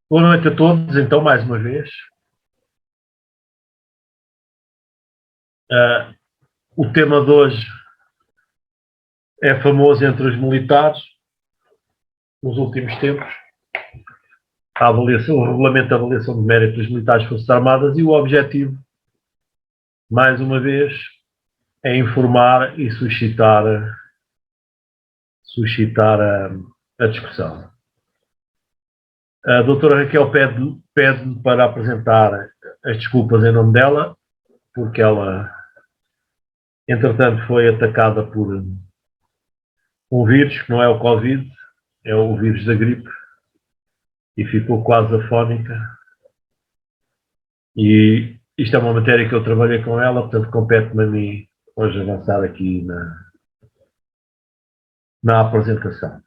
Boa noite a todos, então, mais uma vez. O tema de hoje é famoso entre os militares, nos últimos tempos, a avaliação, o regulamento de avaliação de mérito dos militares das Forças Armadas, e o objetivo, mais uma vez, é informar e suscitar a discussão. A doutora Raquel pede-me para apresentar as desculpas em nome dela, porque ela, entretanto, foi atacada por um vírus que não é o Covid, é o vírus da gripe, e ficou quase afónica. E isto é uma matéria que eu trabalhei com ela, portanto compete-me a mim hoje avançar aqui na apresentação.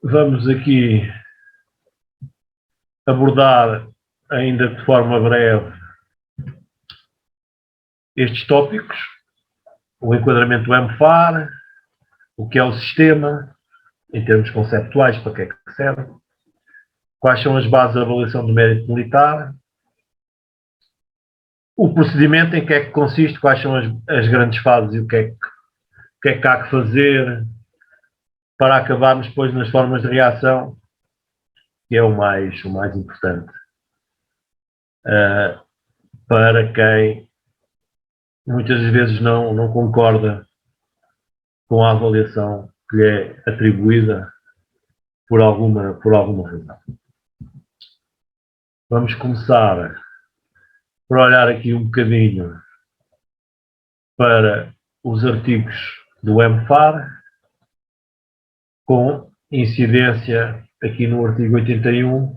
Vamos aqui abordar, ainda de forma breve, estes tópicos: o enquadramento do MFAR, o que é o sistema, em termos conceptuais, para que é que serve, quais são as bases de avaliação do mérito militar, o procedimento, em que é que consiste, quais são as grandes fases e o que é que há que fazer para acabarmos depois nas formas de reação, que é o mais importante para quem muitas vezes não concorda com a avaliação que lhe é atribuída por alguma razão. Vamos começar por olhar aqui um bocadinho para os artigos do MFAR, com incidência aqui no artigo 81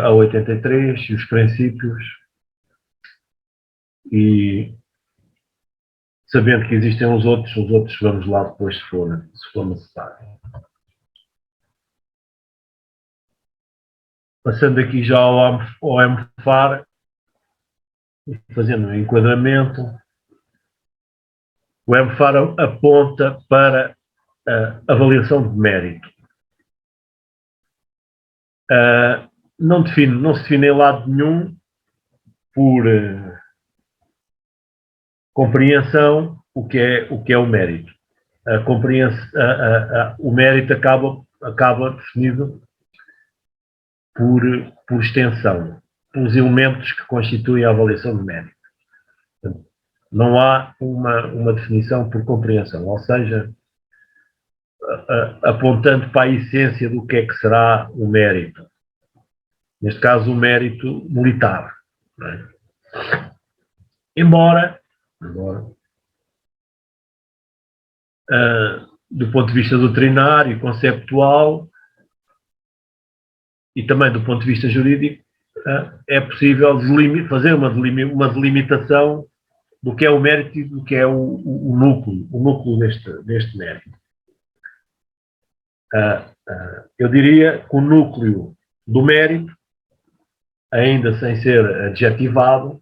a 83, e os princípios, e sabendo que existem os outros vamos lá depois se for necessário. Passando aqui já ao MFAR, fazendo um enquadramento, o MFAR aponta para a avaliação de mérito. Não se define em lado nenhum por compreensão o que é o mérito. O mérito acaba definido por extensão, pelos elementos que constituem a avaliação de mérito. Não há uma definição por compreensão, ou seja, apontando para a essência do que é que será o mérito. Neste caso, o mérito militar. Não é? Embora do ponto de vista doutrinário, conceptual e também do ponto de vista jurídico, é possível fazer uma delimitação do que é o mérito e do que é o núcleo deste mérito. Eu diria que o núcleo do mérito, ainda sem ser adjetivado,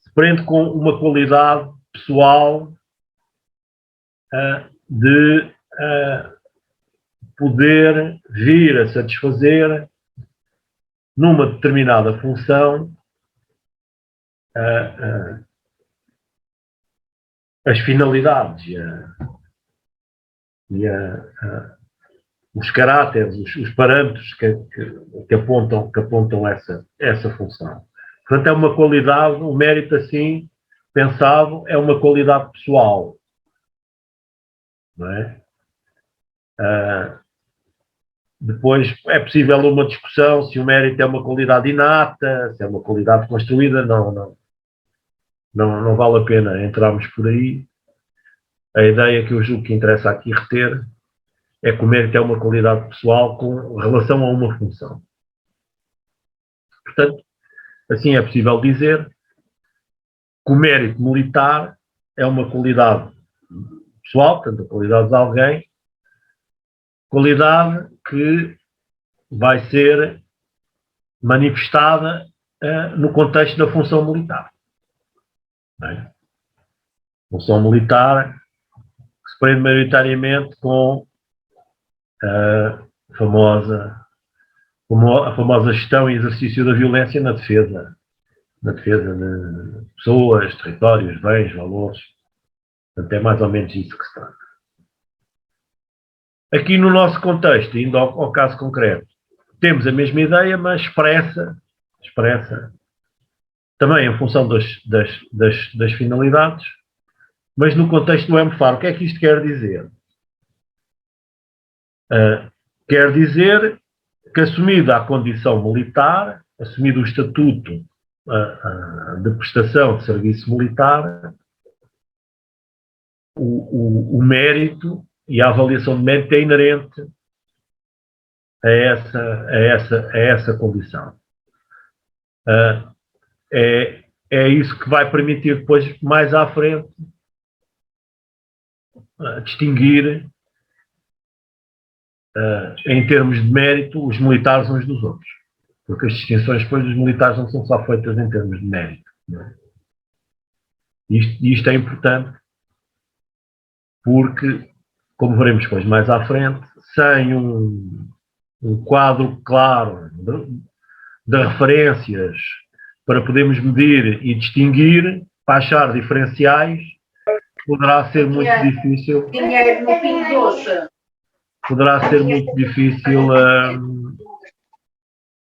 se prende com uma qualidade pessoal de poder vir a satisfazer, numa determinada função, as finalidades e os caráteres, os parâmetros que apontam essa função. Portanto, é uma qualidade, o mérito assim pensado é uma qualidade pessoal. Não é? Depois é possível uma discussão se o mérito é uma qualidade inata, se é uma qualidade construída. Não vale a pena entrarmos por aí. A ideia que eu julgo que interessa aqui reter é que o mérito é uma qualidade pessoal com relação a uma função. Portanto, assim é possível dizer que o mérito militar é uma qualidade pessoal, portanto, a qualidade de alguém, qualidade que vai ser manifestada no contexto da função militar. Não é? Função militar que se prende maioritariamente com a famosa gestão e exercício da violência na defesa de pessoas, territórios, bens, valores. Portanto, é mais ou menos isso que se trata. Aqui no nosso contexto, indo ao caso concreto, temos a mesma ideia, mas expressa também em função das finalidades, mas no contexto do MFAR. O que é que isto quer dizer? Quer dizer que, assumida a condição militar, assumido o estatuto de prestação de serviço militar, o mérito e a avaliação de mérito é inerente a essa condição. É isso que vai permitir depois, mais à frente, distinguir, em termos de mérito, os militares uns dos outros. Porque as distinções depois dos militares não são só feitas em termos de mérito. Não é? Isto é importante porque, como veremos depois mais à frente, sem um quadro claro de referências para podermos medir e distinguir, para achar diferenciais, poderá ser muito difícil. Dinheiro no fim doce. Poderá ser muito difícil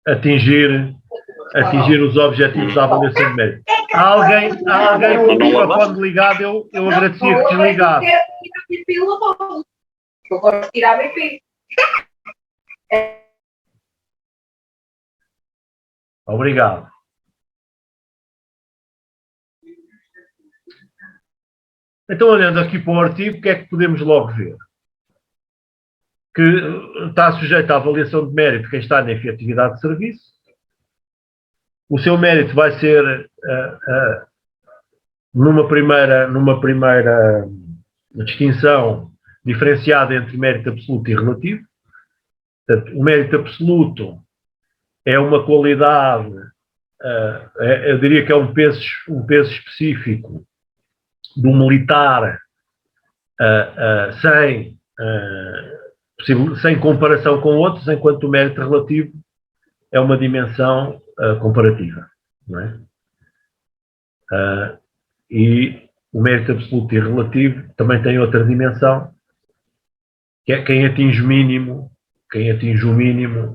atingir os objetivos da avaliação de mérito. Há alguém com o microfone ligado, eu agradecia que desligasse. Eu gosto de tirar BP. Obrigado. Então, olhando aqui para o artigo, o que é que podemos logo ver? Que está sujeito à avaliação de mérito quem está na efetividade de serviço. O seu mérito vai ser, numa primeira distinção, diferenciada entre mérito absoluto e relativo. Portanto, o mérito absoluto é uma qualidade, eu diria que é um peso específico do militar, sem comparação com outros, enquanto o mérito relativo é uma dimensão comparativa. Não é? E o mérito absoluto e relativo também tem outra dimensão, que é quem atinge o mínimo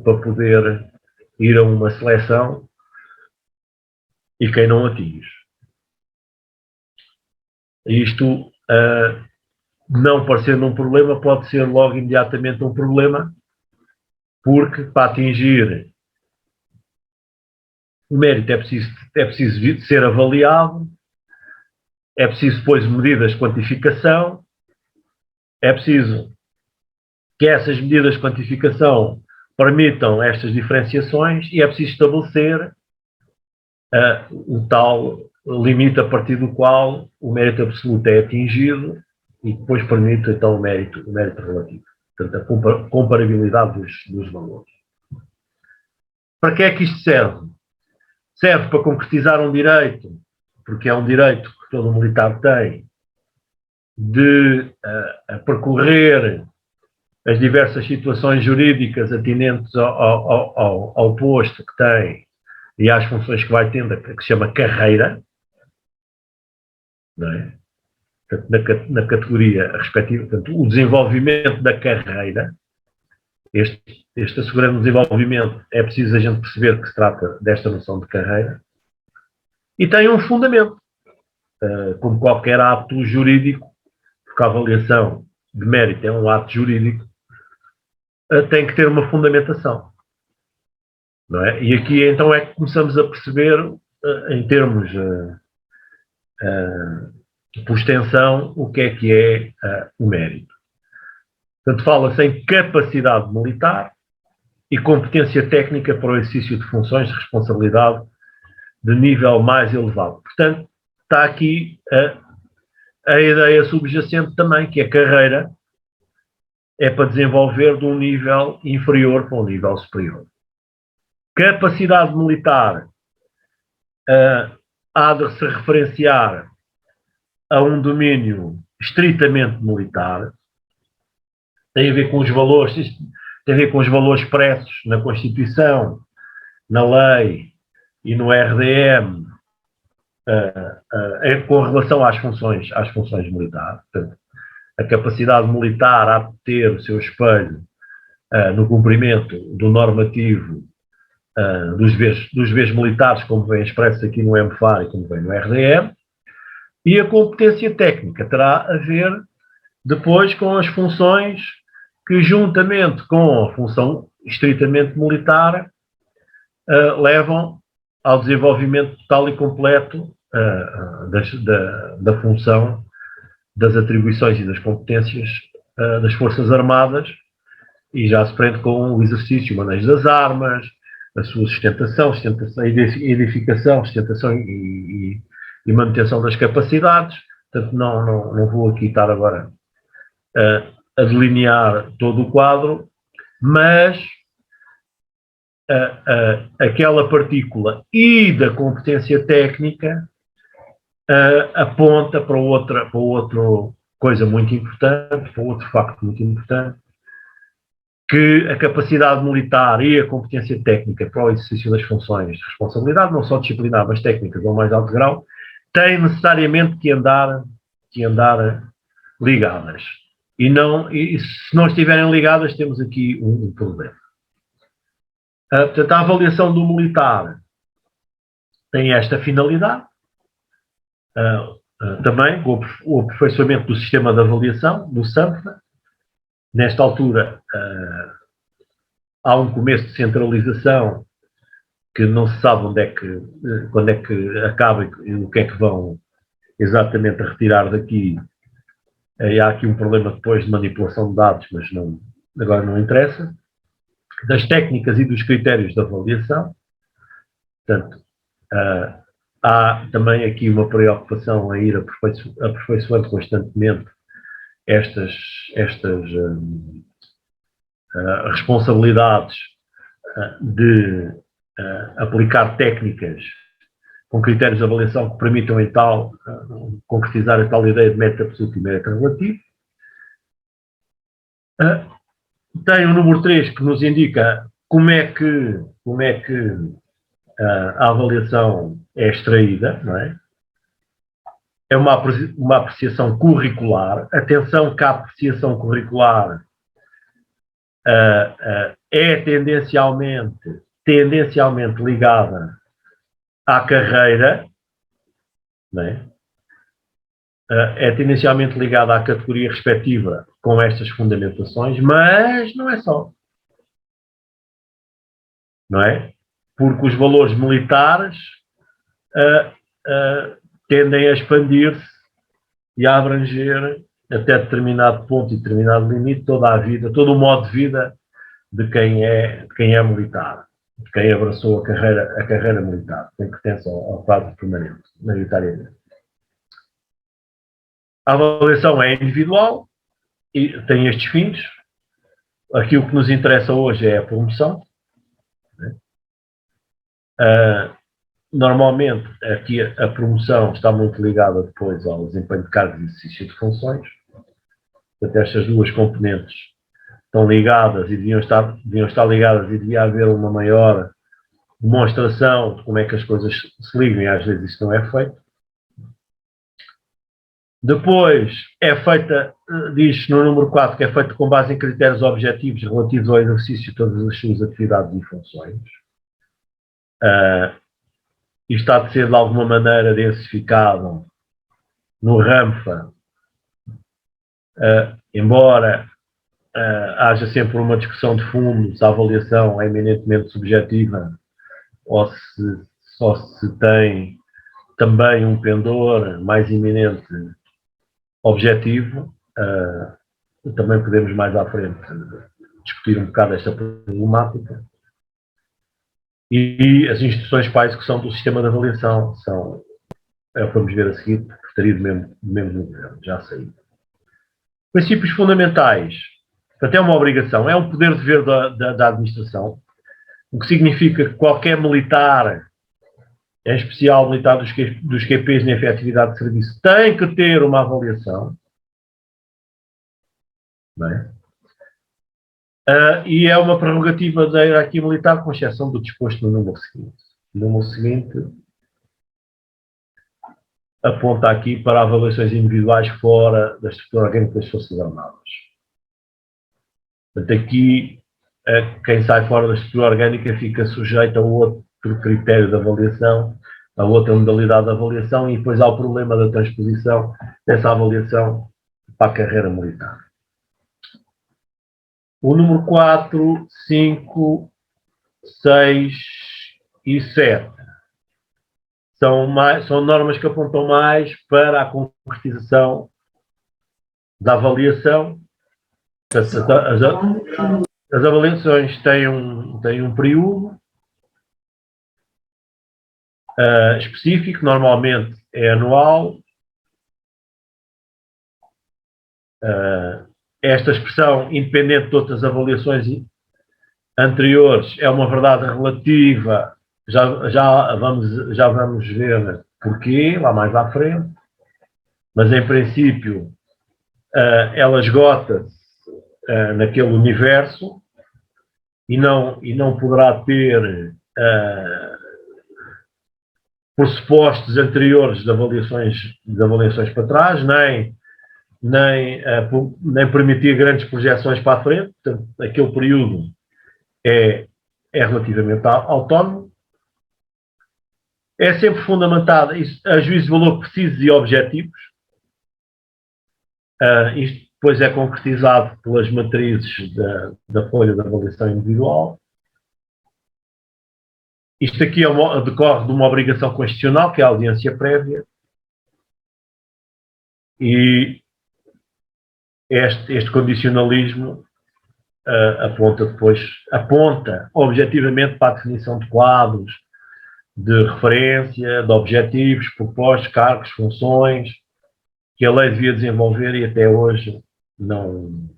para poder ir a uma seleção e quem não atinge. Isto, não parecendo um problema, pode ser logo imediatamente um problema, porque para atingir o mérito é preciso ser avaliado, é preciso depois medidas de quantificação, é preciso que essas medidas de quantificação permitam estas diferenciações e é preciso estabelecer o tal limite a partir do qual o mérito absoluto é atingido e depois permite então o mérito relativo. Portanto, a comparabilidade dos valores. Para que é que isto serve? Serve para concretizar um direito, porque é um direito que todo militar tem, de percorrer as diversas situações jurídicas atinentes ao posto que tem e às funções que vai tendo, que se chama carreira, não é? Portanto, na categoria respectiva, portanto, o desenvolvimento da carreira, este assegurando o desenvolvimento, é preciso a gente perceber que se trata desta noção de carreira, e tem um fundamento, como qualquer ato jurídico, porque a avaliação de mérito é um ato jurídico, tem que ter uma fundamentação. Não é? E aqui então é que começamos a perceber, em termos por extensão, o que é o mérito. Portanto, fala-se em capacidade militar e competência técnica para o exercício de funções de responsabilidade de nível mais elevado. Portanto, está aqui a ideia subjacente também, que a carreira é para desenvolver de um nível inferior para um nível superior. Capacidade militar há de se referenciar a um domínio estritamente militar, tem a ver com os valores, tem a ver com os valores expressos na Constituição, na lei e no RDM, com relação às funções militares. Portanto, a capacidade militar há de ter o seu espelho no cumprimento do normativo dos deveres militares, como vem expresso aqui no MFAR e como vem no RDM, e a competência técnica terá a ver depois com as funções que, juntamente com a função estritamente militar, levam ao desenvolvimento total e completo da função, das atribuições e das competências das Forças Armadas, e já se prende com o exercício, o manejo das armas, a sua sustentação, edificação, sustentação e manutenção das capacidades. Portanto, não vou aqui estar agora a delinear todo o quadro, mas aquela partícula e da competência técnica aponta para outra coisa muito importante, para outro facto muito importante, que a capacidade militar e a competência técnica para o exercício das funções de responsabilidade, não só disciplinar, mas técnicas ao mais alto grau, têm necessariamente que andar ligadas. E se não estiverem ligadas, temos aqui um problema. Portanto, a avaliação do militar tem esta finalidade, também o aperfeiçoamento do sistema de avaliação, do SAMFA. Nesta altura, há um começo de centralização que não se sabe quando é que acaba e o que é que vão exatamente a retirar daqui. E há aqui um problema depois de manipulação de dados, mas agora não interessa. Das técnicas e dos critérios de avaliação. Portanto, há também aqui uma preocupação a ir aperfeiçoando constantemente estas responsabilidades de aplicar técnicas com critérios de avaliação que permitam, em tal, concretizar a tal ideia de mérito absoluto e mérito relativo. Tem o número 3 que nos indica como é que a avaliação é extraída, não é? É uma apreciação curricular. Atenção que a apreciação curricular é tendencialmente ligada à carreira, não é? É tendencialmente ligada à categoria respectiva com estas fundamentações, mas não é só. Não é? Porque os valores militares tendem a expandir-se e a abranger até determinado ponto e determinado limite toda a vida, todo o modo de vida de quem é militar, de quem abraçou a carreira militar, quem pertence ao quadro permanente, maioritariamente. A avaliação é individual e tem estes fins. Aqui o que nos interessa hoje é a promoção. Normalmente, aqui a promoção está muito ligada depois ao desempenho de cargos e exercício de funções. Portanto, estas duas componentes estão ligadas e deviam estar ligadas e devia haver uma maior demonstração de como é que as coisas se ligam e às vezes isso não é feito. Depois é feita, diz no número 4, que é feita com base em critérios objetivos relativos ao exercício de todas as suas atividades e funções. Isto há de ser de alguma maneira densificado no RAMFA, embora haja sempre uma discussão de fundo se a avaliação é eminentemente subjetiva ou se só se tem também um pendor mais eminente objetivo. Também podemos mais à frente discutir um bocado esta problemática. E as instruções para a execução do sistema de avaliação são, vamos ver a seguir, gostaria do mesmo nível, já sei. Princípios fundamentais. Portanto, é uma obrigação, é um poder-dever da administração, o que significa que qualquer militar, em especial militar dos QPs na efetividade de serviço, tem que ter uma avaliação. não é? E é uma prerrogativa da hierarquia militar, com exceção do disposto no número seguinte. O número seguinte aponta aqui para avaliações individuais fora da estrutura orgânica das Forças Armadas. Portanto, aqui, quem sai fora da estrutura orgânica fica sujeito a outro critério de avaliação, a outra modalidade de avaliação, e depois há o problema da transposição dessa avaliação para a carreira militar. O número 4, 5, 6 e 7 são normas que apontam mais para a concretização da avaliação. As avaliações têm um período específico, normalmente é anual. Esta expressão, independente de outras avaliações anteriores, é uma verdade relativa. Já vamos ver porquê, lá mais à frente. Mas, em princípio, ela esgota-se naquele universo e não poderá ter pressupostos anteriores de avaliações para trás, nem permitir grandes projeções para a frente. Portanto, aquele período é relativamente autónomo. É sempre fundamentada a juízo de valor precisos e objetivos. Isto depois é concretizado pelas matrizes da folha de avaliação individual. Isto aqui decorre de uma obrigação constitucional, que é a audiência prévia. E este condicionalismo aponta objetivamente para a definição de quadros, de referência, de objetivos, propostos, cargos, funções, que a lei devia desenvolver e até hoje não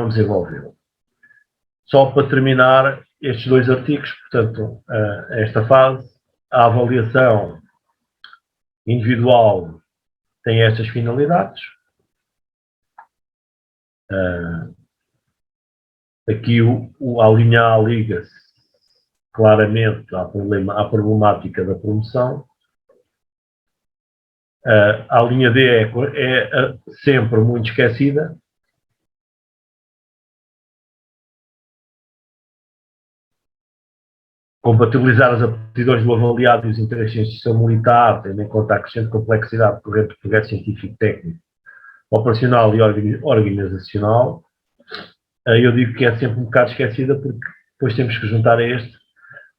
desenvolveu. Só para terminar estes dois artigos, portanto, esta fase, a avaliação individual tem estas finalidades. Aqui a linha A liga-se claramente à problemática da promoção. A linha D é sempre muito esquecida. Compatibilizar as aptidões do avaliado e os interesses de instituição militar, tendo em conta a crescente complexidade decorrente do progresso científico, técnico, operacional e organizacional. Eu digo que é sempre um bocado esquecida, porque depois temos que juntar a este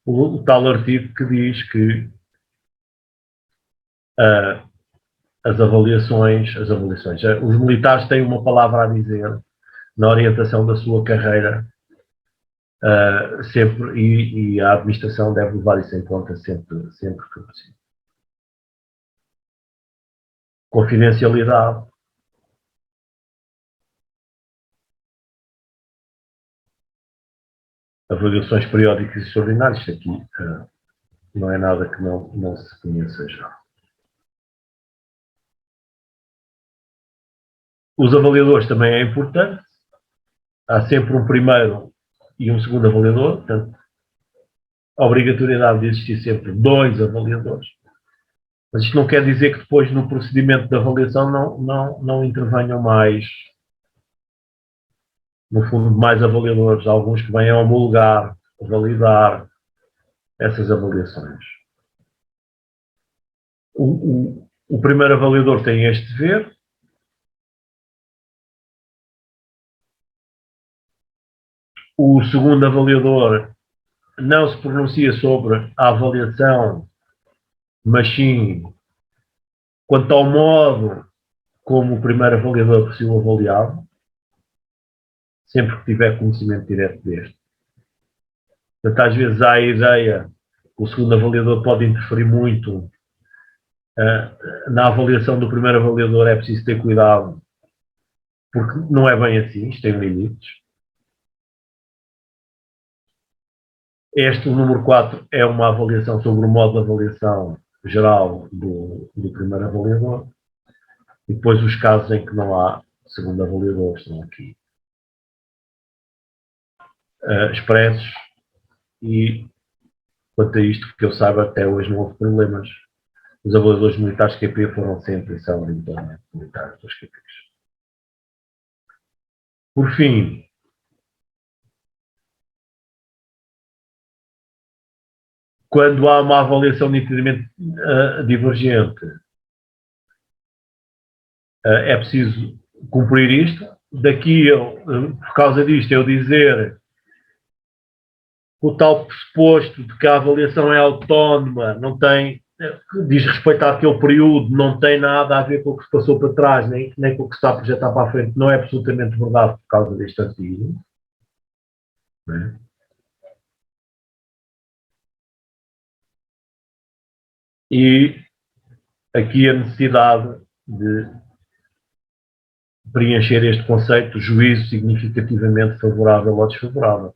o tal artigo que diz que os militares têm uma palavra a dizer na orientação da sua carreira, sempre, e a administração deve levar isso em conta sempre que possível. Confidencialidade. Avaliações periódicas e extraordinárias. Isto aqui não é nada que não se conheça já. Os avaliadores também é importante. Há sempre um primeiro e um segundo avaliador. Portanto, a obrigatoriedade de existir sempre 2 avaliadores. Mas isto não quer dizer que depois no procedimento de avaliação não intervenham mais, no fundo, mais avaliadores, alguns que venham homologar, validar essas avaliações. O primeiro avaliador tem este dever. O segundo avaliador não se pronuncia sobre a avaliação, mas sim quanto ao modo como o primeiro avaliador possível avaliado, sempre que tiver conhecimento direto deste. Portanto, às vezes há a ideia que o segundo avaliador pode interferir muito na avaliação do primeiro avaliador. É preciso ter cuidado, porque não é bem assim, isto tem limites. O número 4, é uma avaliação sobre o modo de avaliação geral do primeiro avaliador. E depois os casos em que não há segundo avaliador, estão aqui expressos e, quanto a isto, que eu saiba, até hoje não houve problemas. Os avaliadores militares QP foram sempre e são eventualmente militares dos QPs. Por fim, quando há uma avaliação nitidamente divergente, é preciso cumprir isto. Daqui, por causa disto, eu dizer o tal pressuposto de que a avaliação é autónoma, não tem, diz respeito àquele período, não tem nada a ver com o que se passou para trás, nem com o que se está a projetar para a frente, não é absolutamente verdade por causa deste artigo. Né? E aqui a necessidade de preencher este conceito, juízo significativamente favorável ou desfavorável.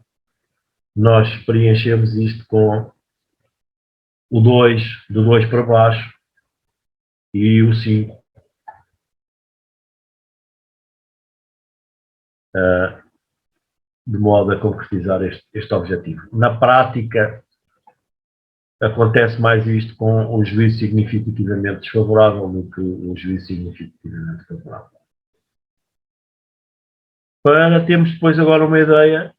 Nós preenchemos isto com o 2, do 2 para baixo, e o 5. De modo a concretizar este objetivo. Na prática, acontece mais isto com o juízo significativamente desfavorável do que o juízo significativamente favorável. Para termos depois agora uma ideia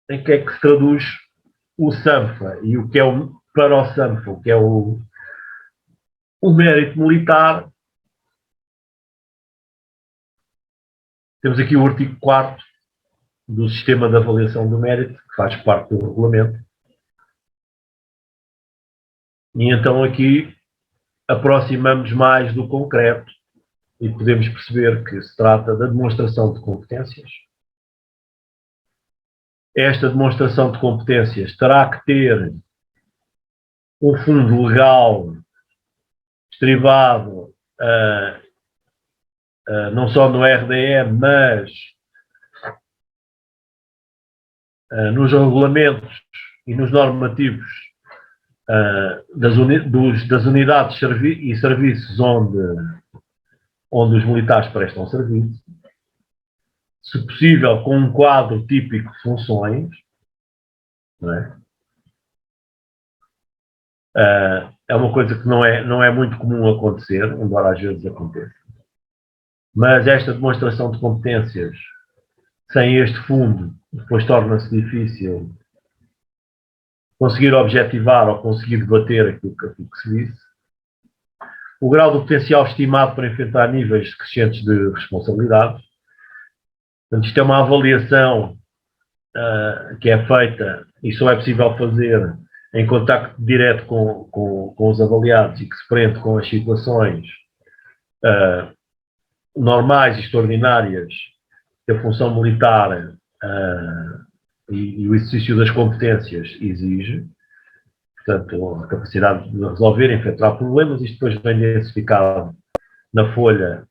em que é que se traduz o SANFA e o que é para o SANFA, o que é o mérito militar. Temos aqui o artigo 4º do sistema de avaliação do mérito, que faz parte do regulamento. E então aqui aproximamos mais do concreto e podemos perceber que se trata da demonstração de competências. Esta demonstração de competências terá que ter um fundo legal estribado não só no RDE, mas nos regulamentos e nos normativos das unidades e serviços onde os militares prestam serviço, se possível com um quadro típico de funções, não é? É uma coisa que não é muito comum acontecer, embora às vezes aconteça. Mas esta demonstração de competências, sem este fundo, depois torna-se difícil conseguir objetivar ou conseguir debater aquilo que se disse. O grau do potencial estimado para enfrentar níveis crescentes de responsabilidade. Portanto, isto é uma avaliação que é feita e só é possível fazer em contacto direto com os avaliados e que se prende com as situações normais e extraordinárias que a função militar e o exercício das competências exige. Portanto, a capacidade de resolver, enfrentar problemas, isto depois vem identificado na folha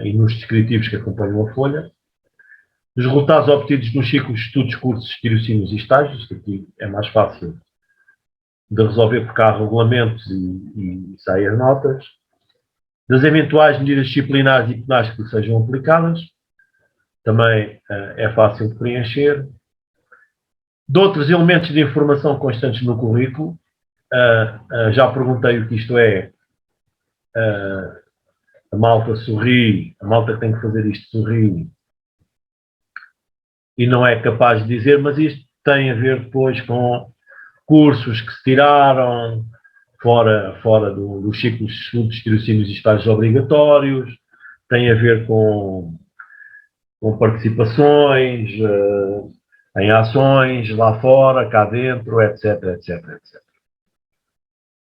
e nos descritivos que acompanham a folha. Os resultados obtidos nos ciclos de estudos, cursos, tirocínios e estágios, que aqui é mais fácil de resolver porque há regulamentos e saem as notas. Das eventuais medidas disciplinares e penais que sejam aplicadas, também é fácil de preencher. De outros elementos de informação constantes no currículo, já perguntei o que isto é. A malta sorri, a malta que tem que fazer isto sorri e não é capaz de dizer, mas isto tem a ver depois com cursos que se tiraram fora dos ciclos de estudos, tirocínios e estágios obrigatórios, tem a ver com participações em ações lá fora, cá dentro, etc, etc, etc.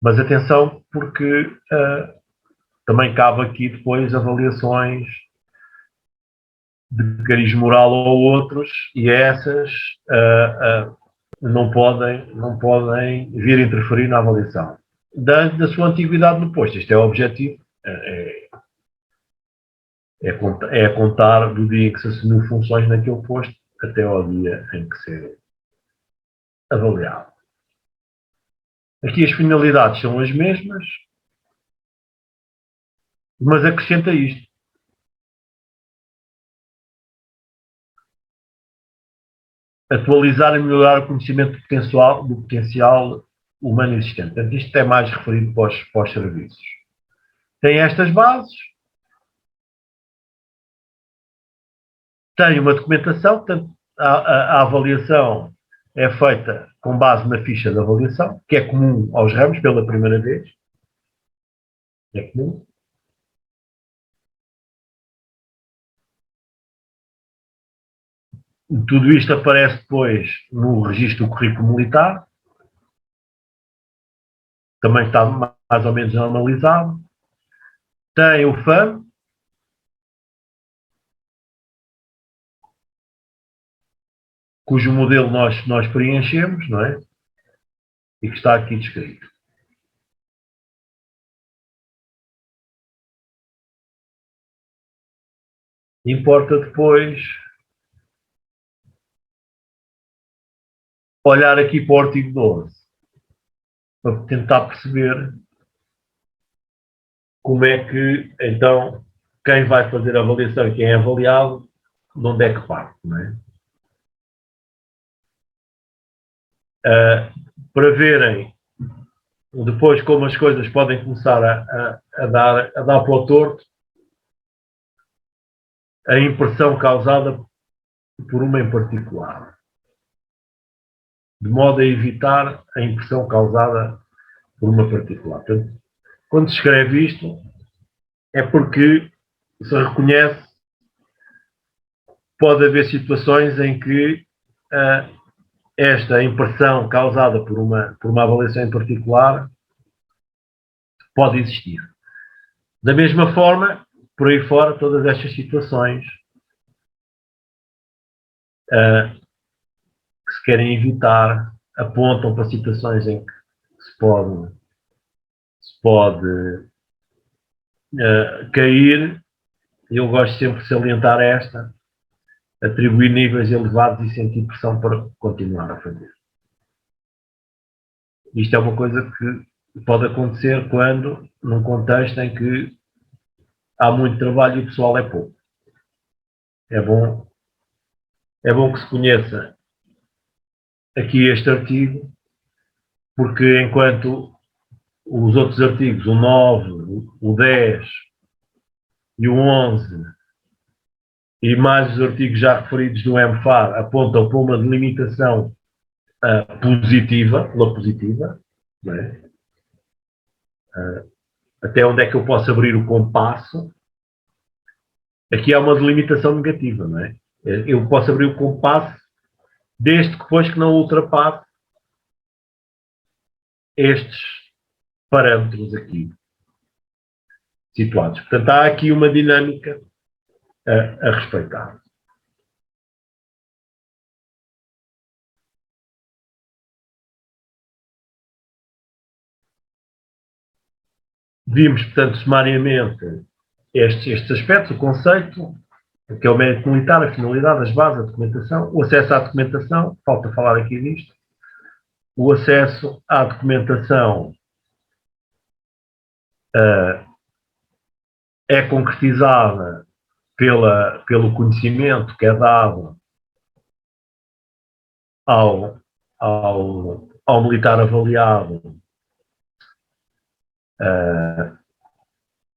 Mas atenção, porque também cabe aqui depois avaliações de cariz moral ou outros, e essas não podem vir interferir na avaliação. Da sua antiguidade no posto, este é o objetivo, é contar do dia em que se assumiu funções naquele posto até ao dia em que se é avaliado. Aqui as finalidades são as mesmas, mas acrescenta isto. atualizar e melhorar o conhecimento do potencial humano existente. Portanto, isto é mais referido para os serviços. Tem estas bases, tem uma documentação, portanto, a avaliação é feita com base na ficha de avaliação, que é comum aos ramos pela primeira vez. É comum. Tudo isto aparece depois no registro do currículo militar. Também está mais ou menos normalizado. Tem o FAM, cujo modelo nós preenchemos, não é? E que está aqui descrito. Importa depois olhar aqui para o artigo 12, para tentar perceber como é que, então, quem vai fazer a avaliação e quem é avaliado, de onde é que parte, não é? Para verem depois como as coisas podem começar a dar para o torto, a impressão causada por uma em particular, de modo a evitar a impressão causada por uma particular. Portanto, quando se escreve isto, é porque se reconhece que pode haver situações em que esta impressão causada por uma avaliação em particular pode existir. Da mesma forma, por aí fora, todas estas situações que se querem evitar apontam para situações em que se pode cair. Eu gosto sempre de salientar esta, atribuir níveis elevados e sentir pressão para continuar a fazer. Isto é uma coisa que pode acontecer quando, num contexto em que há muito trabalho e o pessoal é pouco. É bom que se conheça aqui este artigo, porque enquanto os outros artigos, o 9, o 10 e o 11, e mais os artigos já referidos do MFAR, apontam para uma delimitação positiva, pela positiva, não é? Até onde é que eu posso abrir o compasso. Aqui há uma delimitação negativa, não é? Eu posso abrir o compasso desde que depois que não ultrapasse estes parâmetros aqui situados. Portanto, há aqui uma dinâmica a respeitar. Vimos, portanto, sumariamente estes aspectos, o conceito, que é o mérito militar, a finalidade, as bases, a documentação, o acesso à documentação, falta falar aqui disto, o acesso à documentação é concretizada pelo conhecimento que é dado ao militar avaliado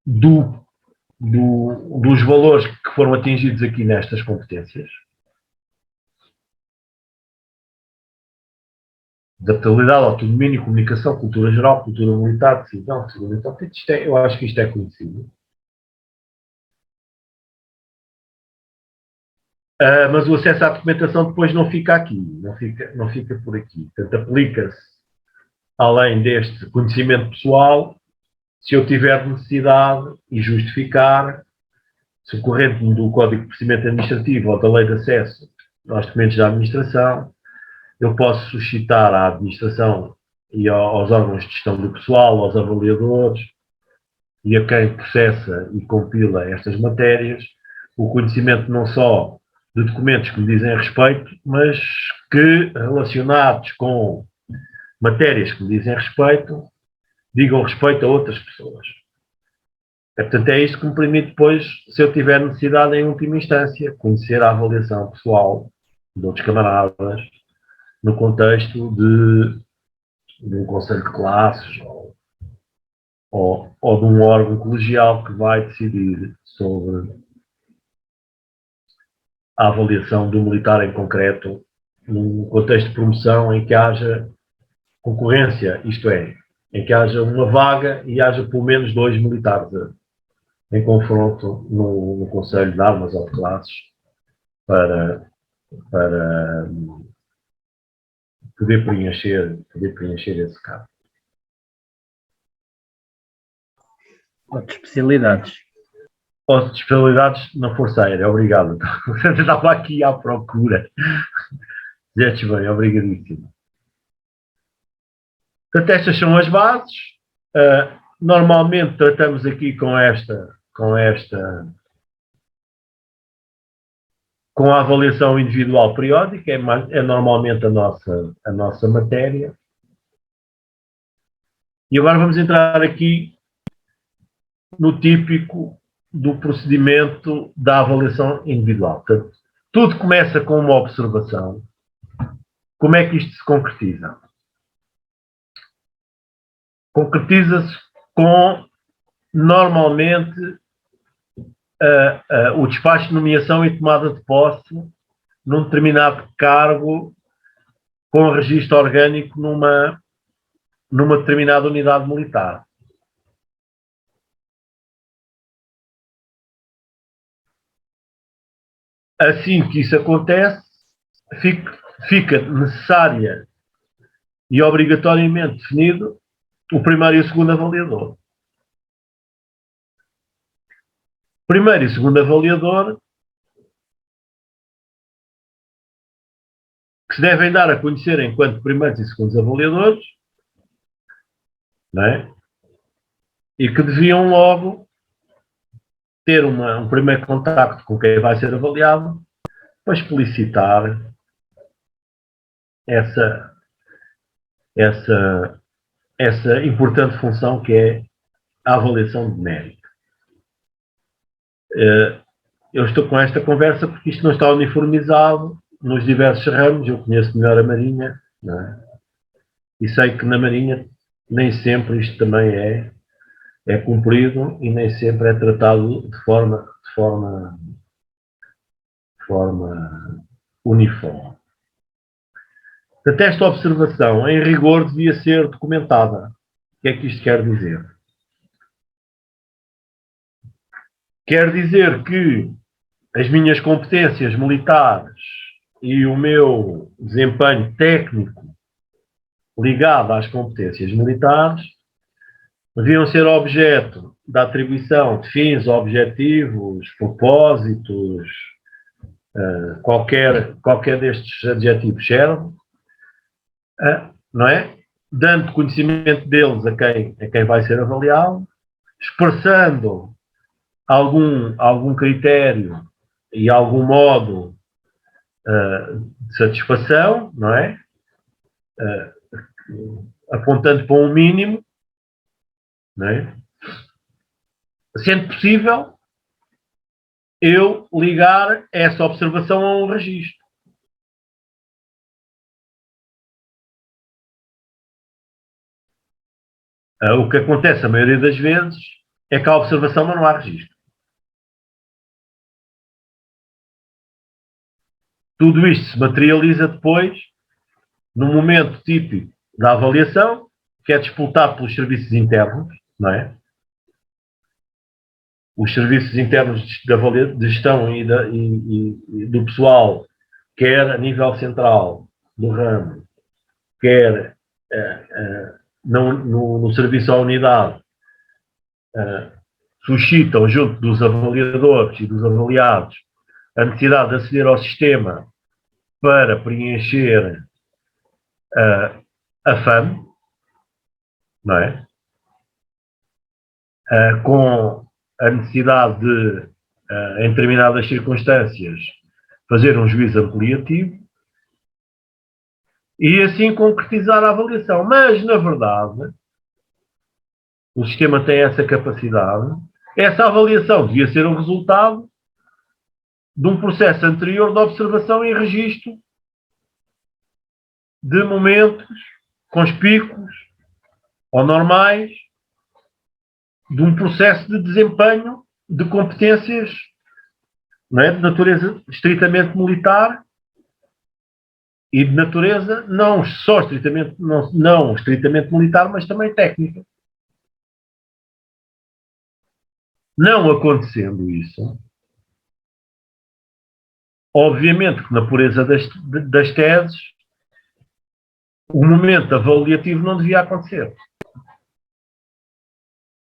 dos valores que foram atingidos aqui nestas competências. Adaptabilidade, autodomínio, comunicação, cultura geral, cultura militar, decisão, segurança. Eu acho que isto é conhecido. Mas o acesso à documentação depois não fica aqui, não fica por aqui. Portanto, aplica-se, além deste conhecimento pessoal, se eu tiver necessidade e justificar, socorrente do Código de Procedimento Administrativo ou da Lei de Acesso aos Documentos da Administração, eu posso suscitar à administração e aos órgãos de gestão do pessoal, aos avaliadores e a quem processa e compila estas matérias, o conhecimento não só de documentos que me dizem respeito, mas que, relacionados com matérias que me dizem respeito, digam respeito a outras pessoas. Portanto, é isto que me permite depois, se eu tiver necessidade em última instância, conhecer a avaliação pessoal de outros camaradas, no contexto de um conselho de classes ou de um órgão colegial que vai decidir sobre a avaliação do militar em concreto, num contexto de promoção em que haja concorrência, isto é, em que haja uma vaga e haja pelo menos 2 militares em confronto no Conselho de Armas ou de Classes para poder preencher esse cargo. Outras especialidades. Outras especialidades na Força Aérea, obrigado. Estava aqui à procura. Dizeste bem, obrigadíssimo. Portanto, estas são as bases. Normalmente tratamos aqui com a avaliação individual periódica, é normalmente a nossa matéria. E agora vamos entrar aqui no típico do procedimento da avaliação individual. Portanto, tudo começa com uma observação. Como é que isto se concretiza? Concretiza-se com, normalmente, o despacho de nomeação e tomada de posse num determinado cargo com registro orgânico numa determinada unidade militar. Assim que isso acontece, fica necessária e obrigatoriamente definido o primeiro e o segundo avaliador. Primeiro e segundo avaliador que se devem dar a conhecer enquanto primeiros e segundos avaliadores, não é? E que deviam logo ter um primeiro contacto com quem vai ser avaliado para explicitar essa importante função que é a avaliação de mérito. Eu estou com esta conversa porque isto não está uniformizado nos diversos ramos. Eu conheço melhor a Marinha, não é? E sei que na Marinha nem sempre isto também é cumprido e nem sempre é tratado de forma uniforme. Portanto, esta observação, em rigor, devia ser documentada. O que é que isto quer dizer? Quer dizer que as minhas competências militares e o meu desempenho técnico ligado às competências militares deviam ser objeto da atribuição de fins, objetivos, propósitos, qualquer destes adjetivos serve, não é? Dando conhecimento deles a quem vai ser avaliado, expressando algum critério e algum modo de satisfação, não é? Apontando para um mínimo, não é? Sendo possível eu ligar essa observação a um registro. O que acontece a maioria das vezes é que há observação, mas não há registro. Tudo isto se materializa depois no momento típico da avaliação, que é disputado pelos serviços internos, não é? Os serviços internos de gestão e do pessoal, quer a nível central do ramo, quer no serviço à unidade, suscitam junto dos avaliadores e dos avaliados a necessidade de aceder ao sistema para preencher a FAM, não é? Com a necessidade de, em determinadas circunstâncias, fazer um juízo ampliativo e assim concretizar a avaliação. Mas, na verdade, o sistema tem essa capacidade. Essa avaliação devia ser o resultado de um processo anterior de observação e registro de momentos conspícuos ou normais de um processo de desempenho de competências, não é, de natureza estritamente militar e de natureza não só estritamente, não estritamente militar, mas também técnica. Não acontecendo isso, obviamente que na pureza das teses, o momento avaliativo não devia acontecer.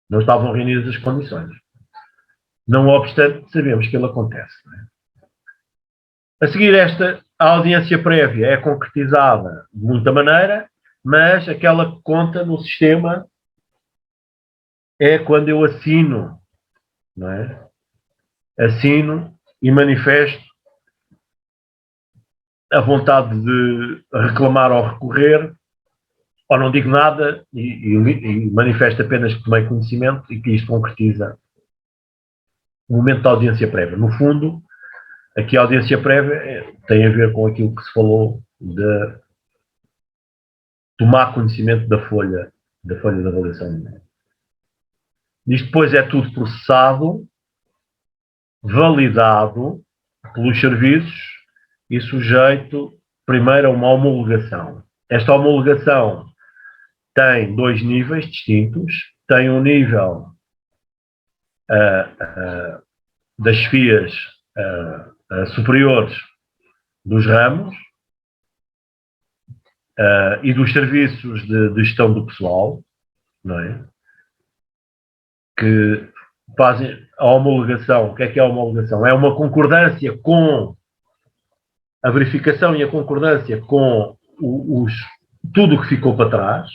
Não estavam reunidas as condições. Não obstante, sabemos que ele acontece. Não é? A seguir, a audiência prévia é concretizada de muita maneira, mas aquela que conta no sistema é quando eu assino, não é? Assino e manifesto a vontade de reclamar ou recorrer, ou não digo nada e manifesto apenas que tomei conhecimento e que isto concretiza o momento da audiência prévia. No fundo, aqui a audiência prévia tem a ver com aquilo que se falou de tomar conhecimento da folha de avaliação. Isto depois é tudo processado, validado pelos serviços e sujeito primeiro a uma homologação. Esta homologação tem 2 níveis distintos. Tem um nível das chefias superiores dos ramos e dos serviços de gestão do pessoal, não é? Que fazem a homologação. O que é a homologação? É uma concordância com a verificação e a concordância com tudo o que ficou para trás.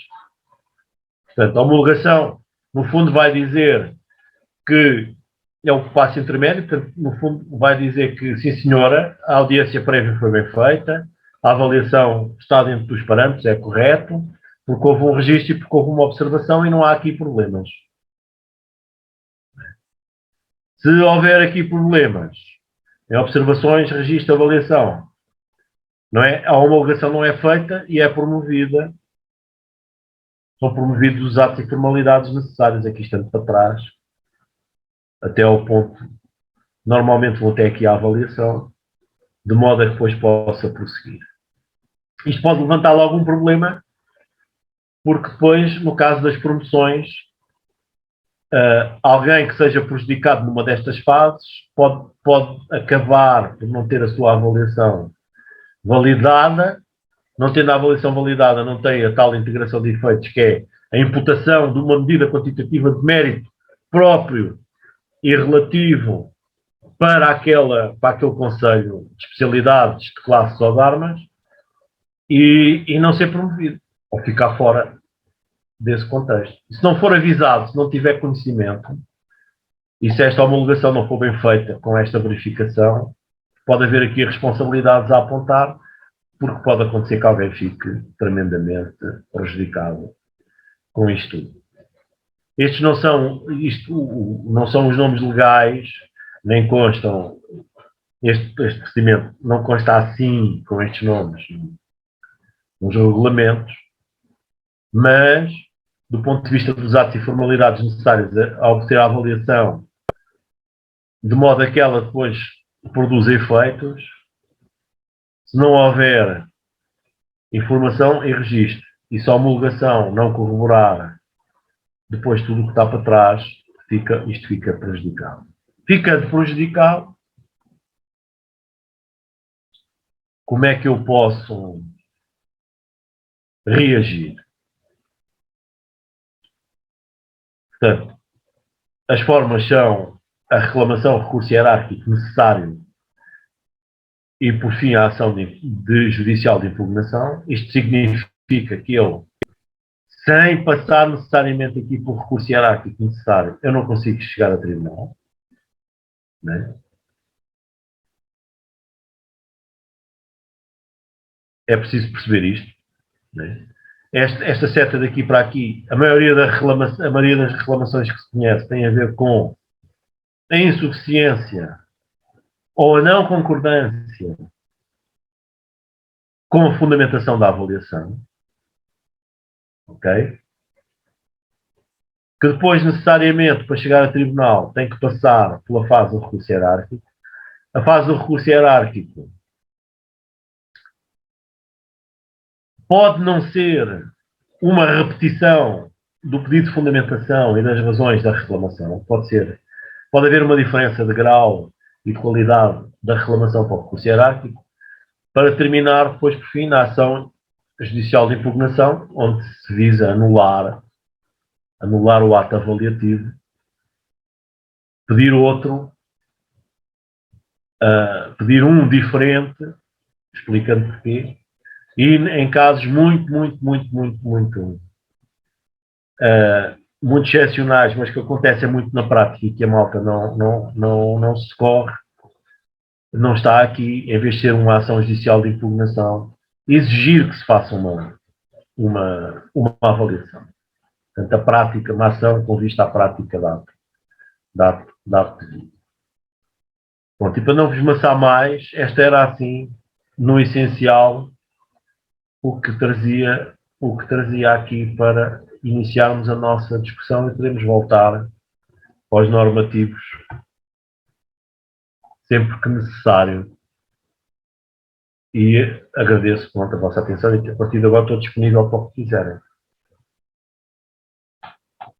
Portanto, a homologação, no fundo, vai dizer que é o passo intermédio, portanto, no fundo, vai dizer que, sim senhora, a audiência prévia foi bem feita, a avaliação está dentro dos parâmetros, é correto, porque houve um registro e porque houve uma observação e não há aqui problemas. Se houver aqui problemas em observações, registro, avaliação, não é? A homologação não é feita e é promovida. São promovidos os atos e formalidades necessários, aqui estando para trás, até ao ponto, normalmente vou até aqui à avaliação, de modo a que depois possa prosseguir. Isto pode levantar logo um problema, porque depois, no caso das promoções, alguém que seja prejudicado numa destas fases pode acabar por não ter a sua avaliação validada. Não tendo a avaliação validada, não tem a tal integração de efeitos, que é a imputação de uma medida quantitativa de mérito próprio e relativo para aquele Conselho de Especialidades de Classes ou de Armas e não ser promovido, ou ficar fora desse contexto. Se não for avisado, se não tiver conhecimento, e se esta homologação não for bem feita com esta verificação, pode haver aqui responsabilidades a apontar, porque pode acontecer que alguém fique tremendamente prejudicado com isto tudo. Estes não são os nomes legais, nem constam, este procedimento não consta assim, com estes nomes, nos regulamentos, mas, do ponto de vista dos atos e formalidades necessários a obter a avaliação, de modo a que ela depois produza efeitos, se não houver informação e registro, e se a homologação não corroborar, depois tudo o que está para trás, isto fica prejudicado. Fica prejudicado, como é que eu posso reagir? Portanto, as formas são a reclamação, recurso hierárquico necessário e, por fim, a ação de judicial de impugnação. Isto significa que eu, sem passar necessariamente aqui por recurso hierárquico necessário, eu não consigo chegar a tribunal. Né? É preciso perceber isto. Né? Esta seta daqui para aqui, a maioria das reclamações que se conhece tem a ver com a insuficiência ou a não concordância com a fundamentação da avaliação, ok? Que depois, necessariamente, para chegar a tribunal, tem que passar pela fase do recurso hierárquico. A fase do recurso hierárquico pode não ser uma repetição do pedido de fundamentação e das razões da reclamação. Pode haver uma diferença de grau e de qualidade da reclamação para o recurso hierárquico, para terminar, depois, por fim, na ação judicial de impugnação, onde se visa anular o ato avaliativo, pedir outro, pedir um diferente, explicando porquê, e em casos muito excepcionais, mas que acontecem muito na prática e que a malta não se corre, não está aqui, em vez de ser uma ação judicial de impugnação, exigir que se faça uma avaliação. Portanto, a prática, uma ação com vista à prática da pedido. Pronto, e para não vos maçar mais, esta era assim, no essencial, o que trazia aqui para iniciarmos a nossa discussão e podemos voltar aos normativos sempre que necessário. E agradeço, pronto, a vossa atenção e a partir de agora estou disponível para o que quiserem.